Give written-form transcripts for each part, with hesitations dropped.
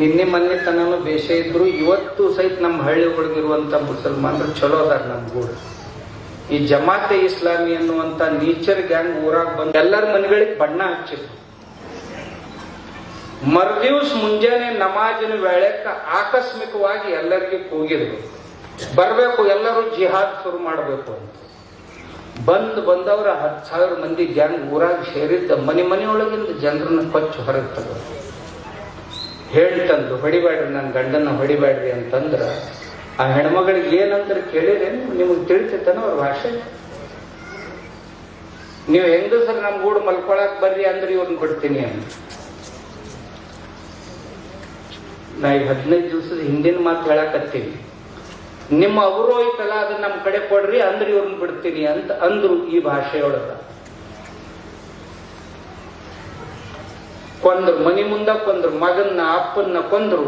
ನಿನ್ನೆ ಮೊನ್ನೆ ತನೂ ಬೇಷ ಇದ್ರು, ಇವತ್ತು ಸಹಿತ ನಮ್ಮ ಹಳ್ಳಿ ಒಳಗಿರುವಂತ ಮುಸಲ್ಮಾನರು ಚಲೋ ಅದಾರ ನಮ್ಗೂಡ. ಈ ಜಮಾತೆ ಇಸ್ಲಾಮಿ ಅನ್ನುವಂತ ನೀಚರ್ ಗ್ಯಾಂಗ್ ಊರಾಗ ಬಂದು ಎಲ್ಲರ ಮನೆಗಳಿಗೆ ಬಣ್ಣ ಹಚ್ಚಿದ್ರು. ಮರ್ದಿವ್ಸ ಮುಂಜಾನೆ ನಮಾಜಿನ ವೇಳೆಕ್ಕ ಆಕಸ್ಮಿಕವಾಗಿ ಎಲ್ಲರಿಗೆ ಕೂಗಿದ್ರು, ಬರ್ಬೇಕು ಎಲ್ಲರೂ ಜಿಹಾದ್ ಶುರು ಮಾಡಬೇಕು ಅಂತ. ಬಂದವರ 10,000 ಮಂದಿ ಗ್ಯಾಂಗ್ ಊರಾಗ ಸೇರಿದ್ದ ಮನೆಯೊಳಗಿಂದ ಜನರನ್ನ ಕೊಚ್ಚು ಹೊರಗೆ ತಗೋ ಹೇಳ್ತಂದು, ಹೊಡಿಬೇಡ್ರಿ ನನ್ನ ಗಂಡನ ಹೊಡಿಬೇಡ್ರಿ ಅಂತಂದ್ರ ಆ ಹೆಣ್ಮಗಳಿಗೆ ಏನಂದ್ರೆ ಕೇಳಿರೇನು? ನಿಮಗೆ ತಿಳಿತೈತನ ಅವ್ರ ಭಾಷೆ? ನೀವು ಹೆಂಗಸರು ನಮ್ ಗೂಡು ಮಲ್ಕೊಳಕ್ ಬರ್ರಿ ಅಂದ್ರೆ ಇವ್ರನ್ನ ಬಿಡ್ತೀನಿ ಅಂತ. ನಾ ಈಗ 15 ದಿವಸದ ಹಿಂದಿನ ಮಾತು ಹೇಳಕತ್ತೀನಿ. ನಿಮ್ಮ ಅವರು ಐತಲ್ಲ ಅದನ್ನ ನಮ್ ಕಡೆ ಕೊಡ್ರಿ ಅಂದ್ರೆ ಇವ್ರನ್ನ ಬಿಡ್ತೀನಿ ಅಂತ ಅಂದ್ರು. ಈ ಭಾಷೆಯೊಳಗ ಕೊಂದ್ರು, ಮನಿ ಮುಂದ ಕೊಂದ್ರು, ಮಗನ್ನ ಅಪ್ಪನ್ನ ಕೊಂದ್ರು.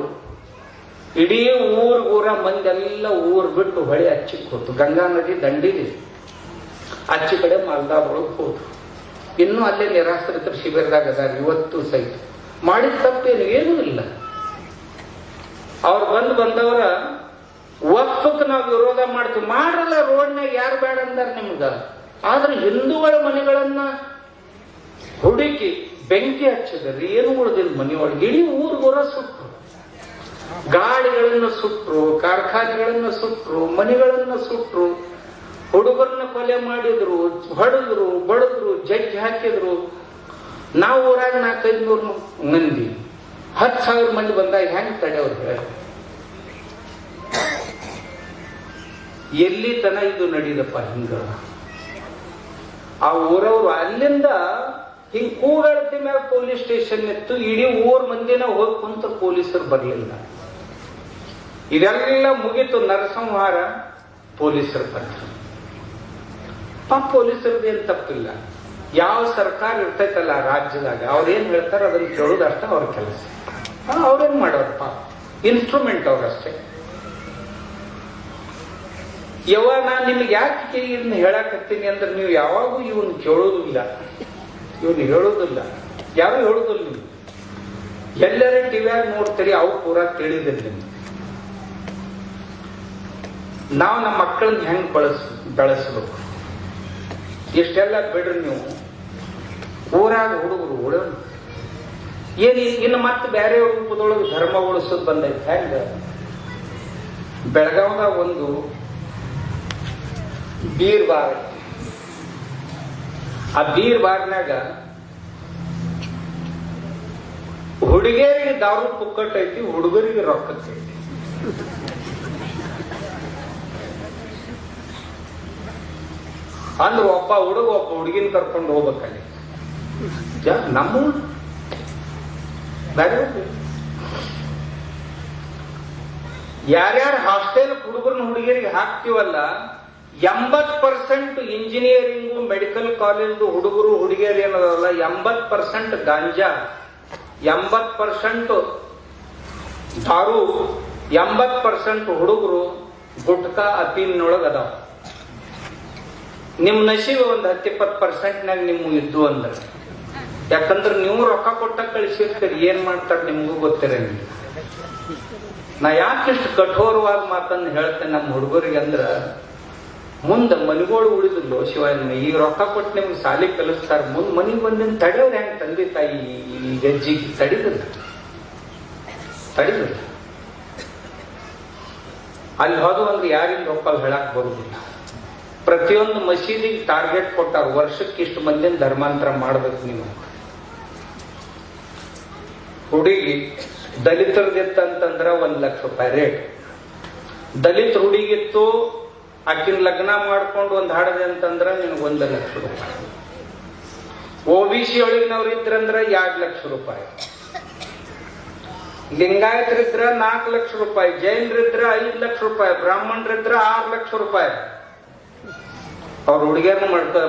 ಇಡೀ ಊರ ಮಂದಿ ಎಲ್ಲ ಊರ್ ಬಿಟ್ಟು ಹೊಳೆ ಹಚ್ಚಿಕ್ ಹೋತು. ಗಂಗಾ ನದಿ ದಂಡಿದೆ, ಅಚ್ಚಿ ಕಡೆ ಮಾಲ್ದಾದೊಳಗೆ ಹೋದ್ರು. ಇನ್ನೂ ಅಲ್ಲೇ ನಿರಾಶ್ರಿತರ ಶಿಬಿರದಾಗ ಅದಾರ ಇವತ್ತು ಸಹಿತ. ಮಾಡಿದ ತಪ್ಪೇನು ಏನೂ ಇಲ್ಲ. ಅವ್ರು ಬಂದವರ ವಕ್ಫಕ್ಕೆ ನಾವು ವಿರೋಧ ಮಾಡ್ತೀವಿ, ಮಾಡಲ್ಲ ರೋಡ್ನಾಗ ಯಾರು ಬೇಡ ಅಂದಾರ ನಿಮ್ಗ. ಆದ್ರೆ ಹಿಂದೂಗಳ ಮನೆಗಳನ್ನ ಹುಡುಕಿ ಬೆಂಕಿ ಹಚ್ಚಿದ್ರಿ, ಏನು ಉಳಿದಿಲ್ಲ ಮನೆಯೊಳಗೆ. ಇಡೀ ಊರ ಸುಟ್ರು, ಗಾಡಿಗಳನ್ನು ಸುಟ್ರು, ಕಾರ್ಖಾನೆಗಳನ್ನು ಸುಟ್ರು, ಮನೆಗಳನ್ನ ಸುಟ್ರು, ಹುಡುಗರನ್ನ ಕೊಲೆ ಮಾಡಿದ್ರು, ಹೊಡೆದ್ರು, ಬಡದ್ರು, ಜಡ್ಜ್ ಹಾಕಿದ್ರು. ನಾವು ಊರಾಗ 400-500 ಮಂದಿ, 10,000 ಮಂದಿ ಬಂದಾಗ ಹೆಂಗ್ ತಡೆಯವ್ರು ಹೇಳ? ಎಲ್ಲಿ ತನ ಇದು ನಡೀದಪ್ಪ ಹಿಂಗ? ಆ ಊರವ್ರು ಅಲ್ಲಿಂದ ಹಿಂಗ್ ಕೂಗಾಡ್ತಿ ಮೇಲೆ ಪೊಲೀಸ್ ಸ್ಟೇಷನ್ ಇತ್ತು. ಇಡೀ ಊರ್ ಮಂದಿನ ಹೋಗಿ ಕುಂತ ಪೊಲೀಸರು ಬರ್ಲಿಲ್ಲ. ಇದೆಲ್ಲ ಮುಗಿತು, ನರಸಂಹಾರ. ಪೊಲೀಸರು ಬಂದ್ರು. ಪೊಲೀಸರದ್ದು ಏನ್ ತಪ್ಪಿಲ್ಲ. ಯಾವ ಸರ್ಕಾರ ಇರ್ತೈತಲ್ಲ ರಾಜ್ಯದಾಗ, ಅವ್ರೇನ್ ಹೇಳ್ತಾರ ಅದನ್ನ ಕೇಳೋದಷ್ಟ ಅವ್ರ ಕೆಲಸ. ಅವ್ರೇನ್ ಮಾಡೋರಪ್ಪ, ಇನ್ಸ್ಟ್ರೂಮೆಂಟ್ ಅವ್ರಷ್ಟೇ. ನಾನ್ ನಿಮ್ಗೆ ಯಾಕೆ ಇದನ್ನ ಹೇಳಕತ್ತೀನಿ ಅಂದ್ರೆ, ನೀವು ಯಾವಾಗೂ ಇವನ್ ಕೇಳೋದಿಲ್ಲ, ಇವನು ಹೇಳೋದಿಲ್ಲ, ಯಾರು ಹೇಳೋದಿಲ್ಲ. ನೀವು ಎಲ್ಲರ ಟಿವಿಯಾಗ ನೋಡ್ತೀರಿ, ಅವು ಪೂರ ತಿಳಿದಿಲ್ಲ ನಿಮ್ಗೆ. ನಾವು ನಮ್ಮ ಮಕ್ಕಳನ್ನ ಹೆಂಗ್ ಬೆಳೆಸ್ಬೇಕು? ಇಷ್ಟೆಲ್ಲ ಬಿಡ್ರಿ ನೀವು. ಊರಾಗ ಹುಡುಗರು ಇನ್ನು ಮತ್ತೆ ಬೇರೆ ರೂಪದೊಳಗೆ ಧರ್ಮ ಉಳಿಸೋದು ಬಂದೈತೆ. ಹೆಂಗ? ಬೆಳಗಾವದಾಗ ಒಂದು ಬೀರ್ ಬಾರ್, ಆ ಬೀರ್ ಬಾರ್ನಾಗ ಹುಡುಗಿಯರಿಗೆ ದಾರು ಪುಕ್ಕಟ್ ಐತಿ, ಹುಡುಗರಿಗೆ ರೊಕ್ಕೈತಿ. ಅಂದ್ರೆ ಒಬ್ಬ ಹುಡುಗಿನ ಕರ್ಕೊಂಡು ಹೋಗ್ಬೇಕಲ್ಲಿ. ನಮ್ಮ ಬೇರೆ ಯಾರ್ಯಾರು ಹಾಸ್ಟೆಲ್ ಹುಡುಗರನ್ನ ಹುಡುಗಿಯರಿಗೆ ಹಾಕ್ತಿವಲ್ಲ, 80% ಇಂಜಿನಿಯರಿಂಗು ಮೆಡಿಕಲ್ ಕಾಲೇಜು ಹುಡುಗರು ಹುಡುಗಿಯರು ಏನದಲ್ಲ, 80% ಗಾಂಜಾ, 80% ದಾರು, 80% ಹುಡುಗರು ಗುಟ್ಕಾ ಅಫೀಮ್ನೊಳಗೆ ಅದಾವ. ನಿಮ್ ನಶೀಬ ಒಂದು 10-20%ನಾಗ ನಿಮ್ಮ ಇದ್ದು ಅಂದ್ರೆ. ಯಾಕಂದ್ರೆ ನೀವು ರೊಕ್ಕ ಕೊಟ್ಟ ಕಳಿಸಿರ್ತೀರಿ, ಏನ್ ಮಾಡ್ತಾರೆ ನಿಮ್ಗೂ ಗೊತ್ತಿರಂಗಿಲ್ಲ. ನಾ ಯಾಕಿಷ್ಟು ಕಠೋರವಾಗಿ ಮಾತನ್ನು ಹೇಳ್ತೇನೆ ನಮ್ಮ ಹುಡುಗರಿಗೆ ಅಂದ್ರ, ಮುಂದೆ ಮನೆಗಳು ಉಳಿದಿಲ್ಲ ಶಿವಾಯನ. ಈಗ ರೊಕ್ಕ ಕೊಟ್ಟು ನಿಮ್ಗೆ ಸಾಲಿ ಕಲಿಸ್ತಾರ, ಮುಂದ್ ಮನೆಗೆ ಬಂದಿನ ತಡೆಯವ್ರು ಹೆಂಗ್? ತಂದೆ ತಾಯಿ ಈ ಗಜ್ಜಿಗೆ ತಡಿದಿಲ್ಲ. ಅಲ್ಲಿ ಹೋದು ಅಂದ್ರೆ ಯಾರಿಗೂ ರೊಕ್ಕ ಹೇಳಕ್ ಬರುದಿಲ್ಲ. ಪ್ರತಿಯೊಂದು ಮಸೀದಿಗೆ ಟಾರ್ಗೆಟ್ ಕೊಟ್ಟಾರ, ವರ್ಷಕ್ಕೆ ಇಷ್ಟು ಮಂದಿನ ಧರ್ಮಾಂತರ ಮಾಡ್ಬೇಕು ನೀವು. ಹುಡುಗಿ ದಲಿತರದಿತ್ತಂತಂದ್ರ 1 ಲಕ್ಷ ರೂಪಾಯಿ ರೇಟ್. ದಲಿತ ಹುಡುಗಿತ್ತು, ಆಕಿನ ಲಗ್ನ ಮಾಡ್ಕೊಂಡು ಒಂದ್ ಹಾಡದೆ ಅಂತಂದ್ರ ನಿನಗೆ 1 ಲಕ್ಷ ರೂಪಾಯಿ. OBC ಒಳಗಿನವ್ರು ಇದ್ರಂದ್ರ 2 ಲಕ್ಷ ರೂಪಾಯಿ. ಲಿಂಗಾಯತರಿದ್ರ 4 ಲಕ್ಷ ರೂಪಾಯಿ, ಜೈನರಿದ್ರ 5 ಲಕ್ಷ ರೂಪಾಯಿ, ಬ್ರಾಹ್ಮಣರಿದ್ರ 6 ಲಕ್ಷ ರೂಪಾಯಿ. ಅವ್ರ ಹುಡುಗಿಯರ್ನ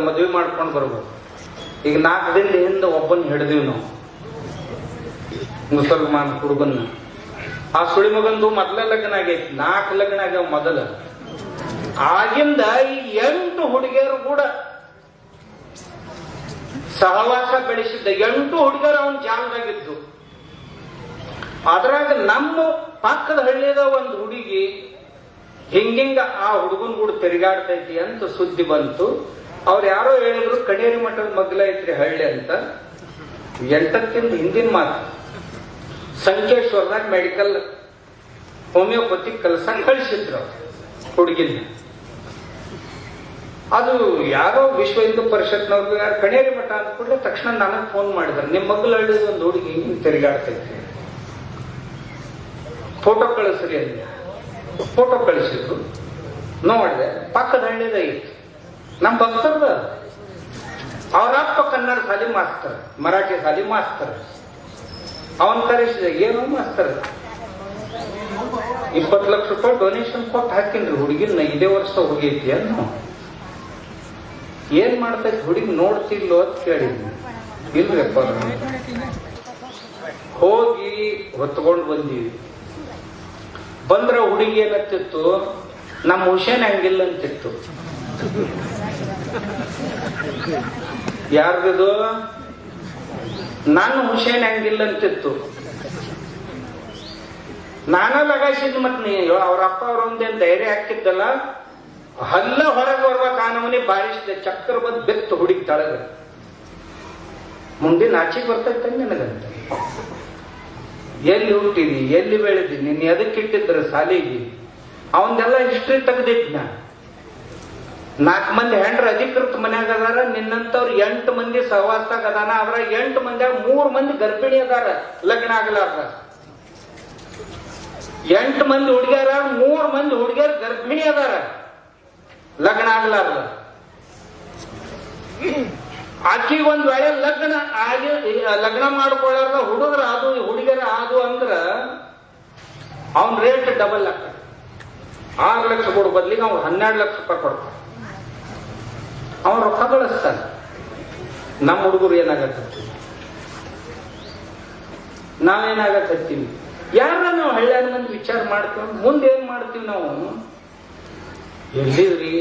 ಮದ್ವೆ ಮಾಡ್ಕೊಂಡು ಬರ್ಬೋದು. ಈಗ 4 ದಿನದ ಹಿಂದೆ ಒಬ್ಬನ್ ಹಿಡಿದಿವಿ ನಾವು, ಮುಸಲ್ಮಾನ್ ಹುಡುಗನ್ನ. ಆ ಸುಳಿ ಮಗಂದು ಮೊದಲ ಲಗ್ನ ಆಗೈತಿ, 4 ಲಗ್ನ ಆಗ್ಯಾವ ಮೊದಲ. ಆಗಿಂದ ಈ 8 ಹುಡುಗಿಯರು ಕೂಡ ಸಹವಾಸ ಬೆಳೆಸಿದ್ದ 8 ಹುಡುಗರು ಅವನ್ ಜಾಲದಾಗಿದ್ದು. ಅದ್ರಾಗ ನಮ್ಮ ಪಕ್ಕದ ಹಳ್ಳಿದ ಒಂದು ಹುಡುಗಿ ಹಿಂಗಿಂಗ ಆ ಹುಡುಗನ್ ಕೂಡ ತಿರುಗಾಡ್ತೈತಿ ಅಂತ ಸುದ್ದಿ ಬಂತು. ಅವ್ರು ಯಾರೋ ಹೇಳಿದ್ರು ಕಣೇರಿ ಮಠದ ಮಗ್ಲ ಐತ್ರಿ ಹಳ್ಳಿ ಅಂತ. 8 ಹಿಂದಿನ ಮಾತು. ಸಂಕೇಶ್ವರದಾಗ ಮೆಡಿಕಲ್ ಹೋಮಿಯೋಪತಿ ಕೆಲಸ ಕಳಿಸಿದ್ರು ಹುಡುಗಿನ. ಅದು ಯಾರೋ ವಿಶ್ವ ಹಿಂದೂ ಪರಿಷತ್ನವ್ರು ಯಾರು ಕಣೇರಿ ಮಠ ಅಂದ ಕೂಡಲೇ ತಕ್ಷಣ ನನಗೆ ಫೋನ್ ಮಾಡಿದ್ರು, ನಿಮ್ಮ ಮಗ್ಲ ಹಳ್ಳಿದ ಒಂದು ಹುಡುಗಿ ಹಿಂಗೆ ತಿರುಗಾಡ್ತೈತಿ, ಫೋಟೋ ಕಳಿಸ್ರಿ ಅಲ್ಲಿ. ಫೋಟೋ ಕಳಿಸಿದ್ರು, ನೋಡಿದೆ. ಪಕ್ಕದ ಹಳ್ಳಿದ ಐತಿ, ನಮ್ಮ ಭಕ್ತರದ. ಅವರಪ್ಪ ಕನ್ನಡ ಶಾಲಿ ಮಾಸ್ತರ್, ಮರಾಠಿ ಶಾಲಿ ಮಾಸ್ತರ್. ಅವನ್ ಕರೆಸಿದೆ, ಏನೋ ಮಾಸ್ತರ್ 20 ಲಕ್ಷ ರೂಪಾಯಿ ಡೊನೇಷನ್ ಕೊಟ್ಟು ಹಾಕಿನ್ರಿ ಹುಡುಗಿನ, ಇದೇ ವರ್ಷ ಹೋಗೈತಿ ಅನ್ನೋ. ಏನ್ ಮಾಡ್ತೈತಿ ಹುಡುಗಿ ನೋಡ್ತಿಲ್ಲೋ ಅಂತ ಕೇಳಿದ್ವಿ. ಇಲ್ರಿಪ್ಪ, ಹೋಗಿ ಹೊತ್ಕೊಂಡು ಬಂದೀವಿ. ಬಂದ್ರ ಹುಡುಗಿ ಏನತ್ತಿತ್ತು, ನಮ್ಮ ಹುಷೇನ್ ಹಂಗಿಲ್ಲ ಅಂತಿತ್ತು. ಯಾರ್ದು? ನಾನು ಹುಷೇನ್ ಹಂಗಿಲ್ಲ ಅಂತಿತ್ತು. ನಾನ ಲಗಾಯಿಸಿದ್. ಮತ್ ನೀ ಅವ್ರ ಅಪ್ಪ ಅವ್ರೊಂದೇನ್ ಧೈರ್ಯ ಹಾಕಿದ್ದಲ್ಲ, ಹಲ್ಲ ಹೊರಗೆ ಬರ್ಬೇಕು ಆನವನಿ ಬಾರಿಸಿದೆ. ಚಕ್ಕರ್ ಬಂದ್ ಬೆತ್ತು ಹುಡುಗಿ ತಳಗ. ಮುಂದೆ ನಾಚಿಗೆ ಬರ್ತೈತೆ ನಿನಗಂತ. ಎಲ್ಲಿ ಹುಟ್ಟಿದಿ, ಎಲ್ಲಿ ಬೆಳೆದಿ, ನಿನ್ನ ಎದಕ್ಕಿಟ್ಟಿದ್ರ ಸಾಲಿಗೆ? ಅವನ್ದೆಲ್ಲ ಹಿಸ್ಟ್ರಿ ತೆಗ್ದಿಟ್ನ. 4 ಮಂದಿ ಹೆಂಡ್ರ ಅಧಿಕೃತ ಮನ್ಯಾಗ ಅದಾರ, ನಿನ್ನಂತವ್ರು 8 ಮಂದಿ ಸಹವಾಸದಾಗ ಅದಾನ. ಅದ್ರ 8 ಮಂದಿಯಾಗ 3 ಮಂದಿ ಗರ್ಭಿಣಿ ಅದಾರ, ಲಗ್ನ ಆಗ್ಲಾರ್ದ. 8 ಮಂದಿ ಹುಡುಗ್ಯಾರ, 3 ಮಂದಿ ಹುಡುಗಿಯರ ಗರ್ಭಿಣಿ ಅದಾರ, ಲಗ್ನ ಆಗ್ಲಾರ್ದ. ಆಕಿ ಒಂದ್ ವೇಳೆ ಲಗ್ನ ಮಾಡ್ಕೊಳ್ಳಾರ್ದ ಹುಡುಗರ ಅದು ಹುಡುಗಿಯರ ಅದು ಅಂದ್ರ ಅವನ್ ರೇಟ್ ಡಬಲ್ ಆಗ್ತದೆ. 6 ಲಕ್ಷ ಕೊಡೋ ಬದ್ಲಿಗೆ ಅವ್ನು 12 ಲಕ್ಷ ರೂಪಾಯಿ ಕೊಡ್ತಾನೆ. ಅವನ್ ರೊಕ್ಕ ಬಳಸ್ತಾನೆ. ನಮ್ಮ ಹುಡುಗರು ಏನಾಗತ್ತೀವಿ, ನಾವೇನಾಗತ್ತೀವಿ? ಯಾರ ನಾವು ಹಳ್ಳಿಯಾದ ಮಂದಿ ವಿಚಾರ ಮಾಡ್ತೀವಿ. ಮುಂದೆ ಏನ್ ಮಾಡ್ತೀವಿ ನಾವು? ಎಲ್ಲಿದ್ರಿ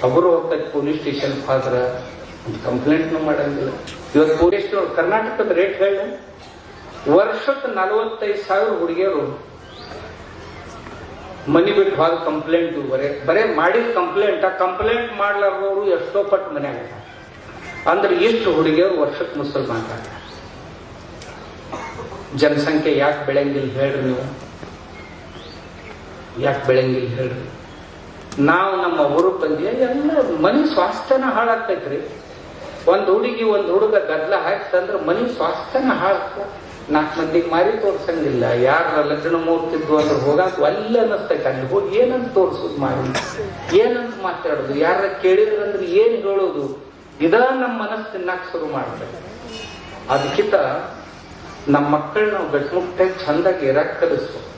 ಅವರು ಹೋಗ್ತೈತಿ ಪೊಲೀಸ್ ಸ್ಟೇಷನ್ ಆದ್ರ ಕಂಪ್ಲೇಂಟ್ನು ಮಾಡಂಗಿಲ್ಲ. ಇವತ್ತು ಪೊಲೀಸ್ ಕರ್ನಾಟಕದ ರೇಟ್ ಹೇಳ, ವರ್ಷಕ್ಕೆ 45,000 ಹುಡುಗಿಯರು ಮನಿ ಬಿಟ್ಟು ಹೋದ ಕಂಪ್ಲೇಂಟ್. ಬರೇ ಮಾಡಿದ ಕಂಪ್ಲೇಂಟ್. ಆ ಕಂಪ್ಲೇಂಟ್ ಮಾಡ್ಲಾರ್ದವರು ಎಷ್ಟೋ ಪಟ್ಟು ಮನ್ಯಾಗ. ಅಂದ್ರೆ ಎಷ್ಟು ಹುಡುಗಿಯರು ವರ್ಷಕ್ಕೆ ಮುಸಲ್ಮಾನ್. ಜನಸಂಖ್ಯೆ ಯಾಕೆ ಬೆಳೆಯಂಗಿಲ್ಲ ಹೇಳ್ರಿ ನೀವು? ಯಾಕೆ ಬೆಳೆಯಂಗಿಲ್ಲ ಹೇಳ್ರಿ? ನಾವು ನಮ್ಮ ಊರು ಬಂದಿ ಎಲ್ಲ ಮನಿ ಸ್ವಾಸ್ಥ್ಯನ ಹಾಳಾಗ್ತೈತ್ರಿ. ಒಂದ್ ಹುಡುಗಿ ಒಂದ್ ಹುಡುಗ ಗದ್ದಲ ಹಾಕ್ತಂದ್ರೆ ಮನಿ ಸ್ವಾಸ್ಥ್ಯನ ಹಾಳಾಗ್ತ. 4 ಮಂದಿಗೆ ಮಾರಿ ತೋರ್ಸಂಗಿಲ್ಲ. ಯಾರ ಲಗ್ನ ಮೂರ್ತಿದ್ವು ಅಂದ್ರೆ ಹೋಗಾಕ ಒಲ್ಲೆ ಅನ್ನಿಸ್ತೈತೆ. ಅಲ್ಲಿ ಹೋಗಿ ಏನಂತ ತೋರ್ಸುದು, ಮಾರಿ ಏನಂತ ಮಾತಾಡೋದು, ಯಾರ ಕೇಳಿದ್ರಂದ್ರೆ ಏನ್ ಹೇಳೋದು, ಇದ ನಮ್ಮ ಮನಸ್ಸು ತಿನ್ನಾಕ ಶುರು ಮಾಡ್ತೇವೆ. ಅದಕ್ಕಿಂತ ನಮ್ಮ ಮಕ್ಕಳು ನಾವು ಗಟ್ಟಿಮುಟ್ಟಾಗಿ ಚಂದಾಗಿ ಇರಾಕ್ ಕಲಿಸ್ಬೇಕು.